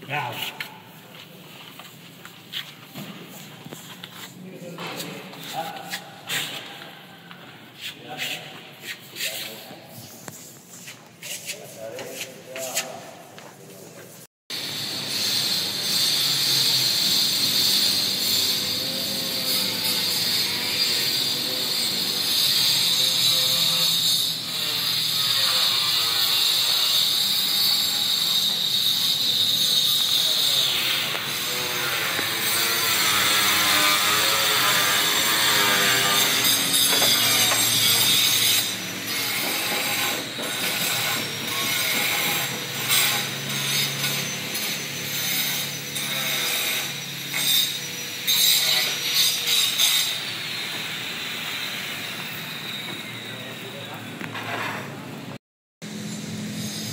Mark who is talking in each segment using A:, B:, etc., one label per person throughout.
A: Ya.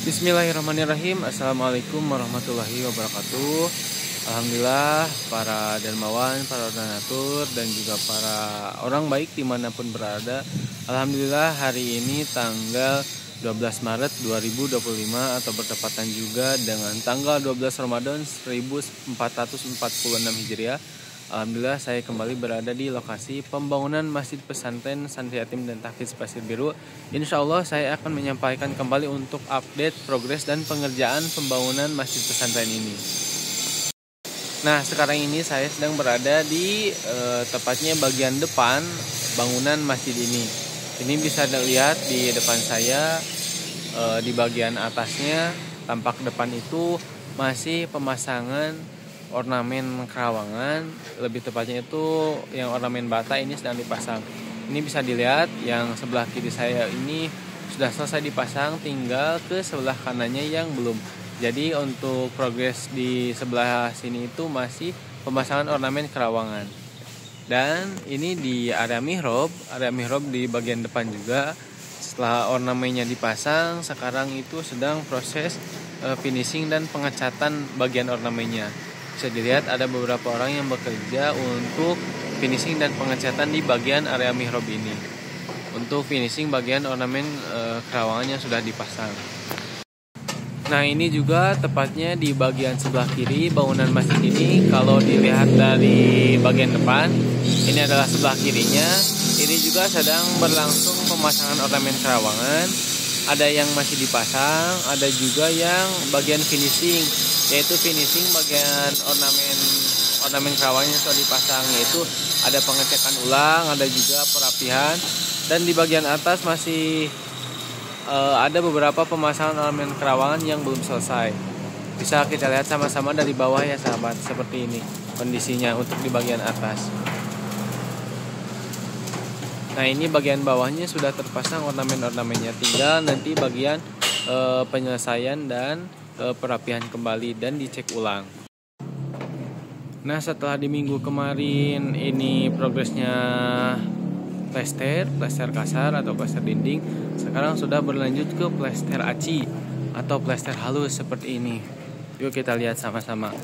B: Bismillahirrahmanirrahim. Assalamualaikum warahmatullahi wabarakatuh. Alhamdulillah para dermawan, para donatur, dan juga para orang baik dimanapun berada. Alhamdulillah hari ini tanggal 12 Maret 2025 atau bertepatan juga dengan tanggal 12 Ramadan 1446 Hijriah. Alhamdulillah saya kembali berada di lokasi pembangunan Masjid Pesantren Santri Yatim dan Tahfiz Pasir Biru. Insya Allah saya akan menyampaikan kembali untuk update progres dan pengerjaan pembangunan Masjid Pesantren ini. Nah, sekarang ini saya sedang berada di tepatnya bagian depan bangunan masjid ini. Ini bisa dilihat di depan saya, di bagian atasnya tampak depan itu masih pemasangan ornamen kerawangan, lebih tepatnya itu yang ornamen bata ini sedang dipasang. Ini bisa dilihat yang sebelah kiri saya ini sudah selesai dipasang, tinggal ke sebelah kanannya yang belum. Jadi untuk progres di sebelah sini itu masih pemasangan ornamen kerawangan. Dan ini di area mihrab di bagian depan juga setelah ornamennya dipasang, sekarang itu sedang proses finishing dan pengecatan bagian ornamennya. Bisa dilihat ada beberapa orang yang bekerja untuk finishing dan pengecatan di bagian area mihrab ini. Untuk finishing bagian ornamen kerawangan yang sudah dipasang. Nah, ini juga tepatnya di bagian sebelah kiri bangunan masjid ini. Kalau dilihat dari bagian depan, ini adalah sebelah kirinya. Ini juga sedang berlangsung pemasangan ornamen kerawangan. Ada yang masih dipasang, ada juga yang bagian finishing, yaitu finishing bagian ornamen kerawangan yang sudah dipasang, yaitu ada pengecekan ulang, ada juga perapihan, dan di bagian atas masih ada beberapa pemasangan ornamen kerawangan yang belum selesai. Bisa kita lihat sama-sama dari bawah ya sahabat, seperti ini kondisinya untuk di bagian atas. Nah, ini bagian bawahnya sudah terpasang ornamen-ornamennya, tinggal nanti bagian penyelesaian dan perapihan kembali dan dicek ulang. Nah, setelah di minggu kemarin ini progresnya plester kasar atau plester dinding, sekarang sudah berlanjut ke plester aci atau plester halus seperti ini. Yuk kita lihat sama-sama.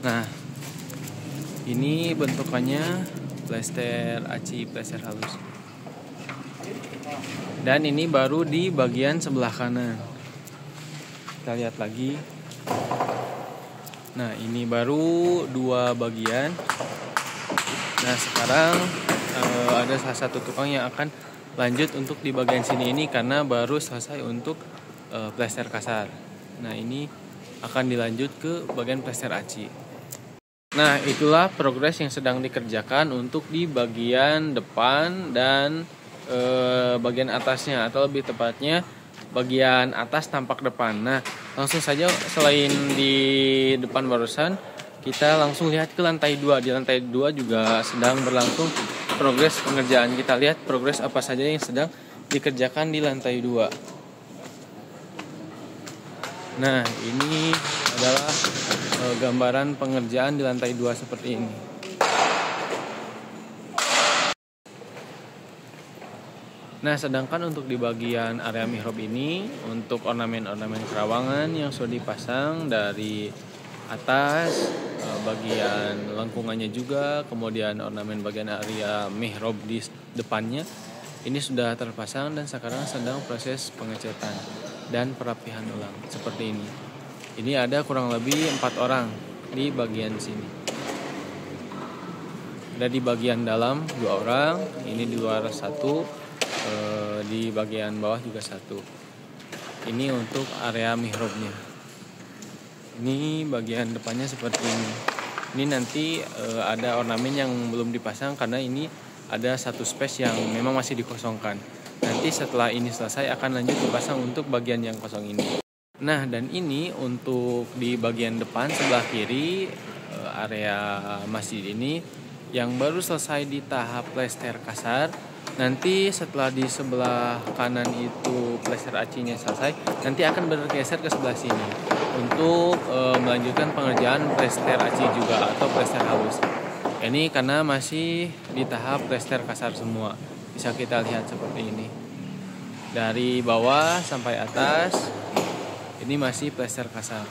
B: Nah, ini bentukannya plester aci, plester halus. Dan ini baru di bagian sebelah kanan. Kita lihat lagi. Nah, ini baru dua bagian. Nah, sekarang ada salah satu tukang yang akan lanjut untuk di bagian sini ini karena baru selesai untuk plester kasar. Nah, ini akan dilanjut ke bagian plester aci. Nah, itulah progres yang sedang dikerjakan untuk di bagian depan dan bagian atasnya, atau lebih tepatnya bagian atas tampak depan. Nah, langsung saja selain di depan barusan, kita langsung lihat ke lantai 2. Di lantai 2 juga sedang berlangsung progres pengerjaan. Kita lihat progres apa saja yang sedang dikerjakan di lantai 2. Nah, ini adalah gambaran pengerjaan di lantai 2 seperti ini. Nah, sedangkan untuk di bagian area mihrab ini, untuk ornamen-ornamen kerawangan yang sudah dipasang dari atas, bagian lengkungannya juga, kemudian ornamen bagian area mihrab di depannya, ini sudah terpasang dan sekarang sedang proses pengecatan dan perapihan ulang seperti ini. Ini ada kurang lebih 4 orang di bagian sini. Ada di bagian dalam 2 orang, ini di luar 1, di bagian bawah juga 1. Ini untuk area mihrabnya. Ini bagian depannya seperti ini. Ini nanti ada ornamen yang belum dipasang karena ini ada satu space yang memang masih dikosongkan. Nanti setelah ini selesai akan lanjut dipasang untuk bagian yang kosong ini. Nah, dan ini untuk di bagian depan sebelah kiri area masjid ini yang baru selesai di tahap plester kasar. Nanti setelah di sebelah kanan itu plester acinya selesai, nanti akan bergeser ke sebelah sini untuk melanjutkan pengerjaan plester aci juga atau plester halus. Ini karena masih di tahap plester kasar semua. Bisa kita lihat seperti ini. Dari bawah sampai atas ini masih plester kasar.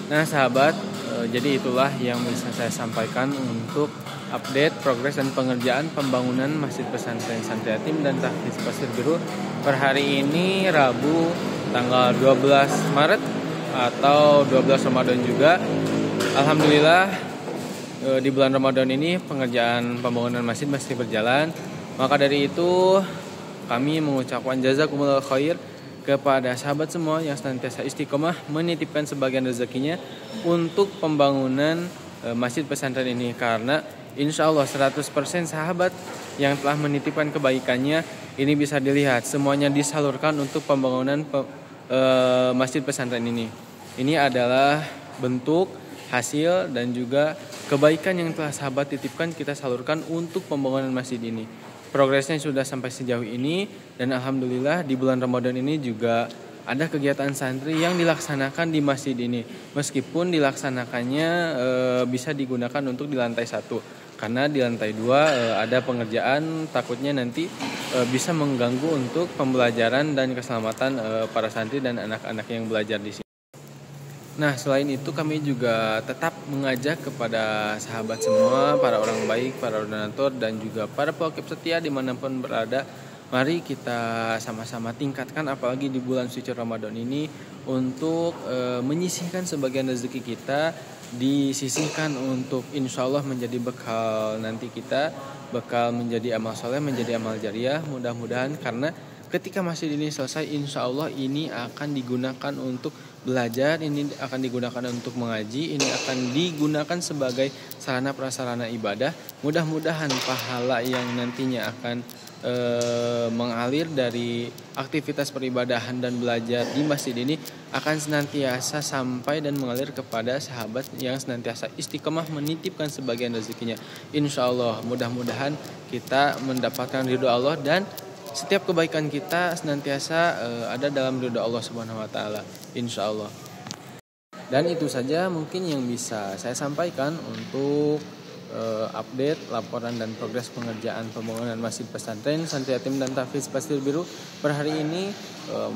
B: Nah sahabat, jadi itulah yang bisa saya sampaikan untuk update progres dan pengerjaan pembangunan Masjid Pesantren Santri Yatim dan Tahfiz Pasir Biru per hari ini Rabu tanggal 12 Maret atau 12 Ramadan juga. Alhamdulillah di bulan Ramadan ini pengerjaan pembangunan masjid masih berjalan. Maka dari itu kami mengucapkan jazakumullah khair kepada sahabat semua yang senantiasa istiqomah menitipkan sebagian rezekinya untuk pembangunan masjid pesantren ini, karena insya Allah 100% sahabat yang telah menitipkan kebaikannya ini bisa dilihat semuanya disalurkan untuk pembangunan masjid pesantren ini. Ini adalah bentuk hasil dan juga kebaikan yang telah sahabat titipkan kita salurkan untuk pembangunan masjid ini. Progresnya sudah sampai sejauh ini dan alhamdulillah di bulan Ramadan ini juga ada kegiatan santri yang dilaksanakan di masjid ini. Meskipun dilaksanakannya bisa digunakan untuk di lantai 1, karena di lantai 2 ada pengerjaan, takutnya nanti bisa mengganggu untuk pembelajaran dan keselamatan para santri dan anak-anak yang belajar di sini. Nah, selain itu kami juga tetap mengajak kepada sahabat semua, para orang baik, para donatur, dan juga para pelakip setia dimanapun berada. Mari kita sama-sama tingkatkan apalagi di bulan suci Ramadan ini untuk menyisihkan sebagian rezeki kita, disisihkan untuk insya Allah menjadi bekal nanti kita, bekal menjadi amal soleh, menjadi amal jariah. Mudah-mudahan karena ketika masjid ini selesai, insya Allah ini akan digunakan untuk belajar, ini akan digunakan untuk mengaji, ini akan digunakan sebagai sarana prasarana ibadah. Mudah-mudahan pahala yang nantinya akan mengalir dari aktivitas peribadahan dan belajar di masjid ini akan senantiasa sampai dan mengalir kepada sahabat yang senantiasa istiqomah menitipkan sebagian rezekinya. Insya Allah mudah-mudahan kita mendapatkan ridho Allah dan setiap kebaikan kita senantiasa ada dalam ridho Allah Subhanahu wa taala, insya Allah. Dan itu saja mungkin yang bisa saya sampaikan untuk update laporan dan progres pengerjaan pembangunan Masjid Pesantren Santri Yatim dan Tahfiz Pasir Biru per hari ini.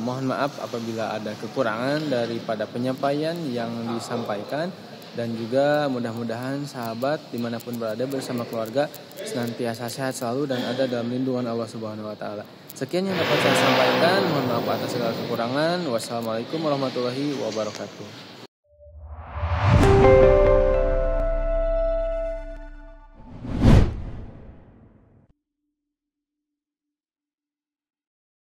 B: Mohon maaf apabila ada kekurangan daripada penyampaian yang disampaikan, dan juga mudah-mudahan sahabat dimanapun berada bersama keluarga senantiasa sehat selalu dan ada dalam lindungan Allah Subhanahu wa taala. Sekian yang dapat saya sampaikan, mohon maaf atas segala kekurangan. Wassalamualaikum warahmatullahi wabarakatuh.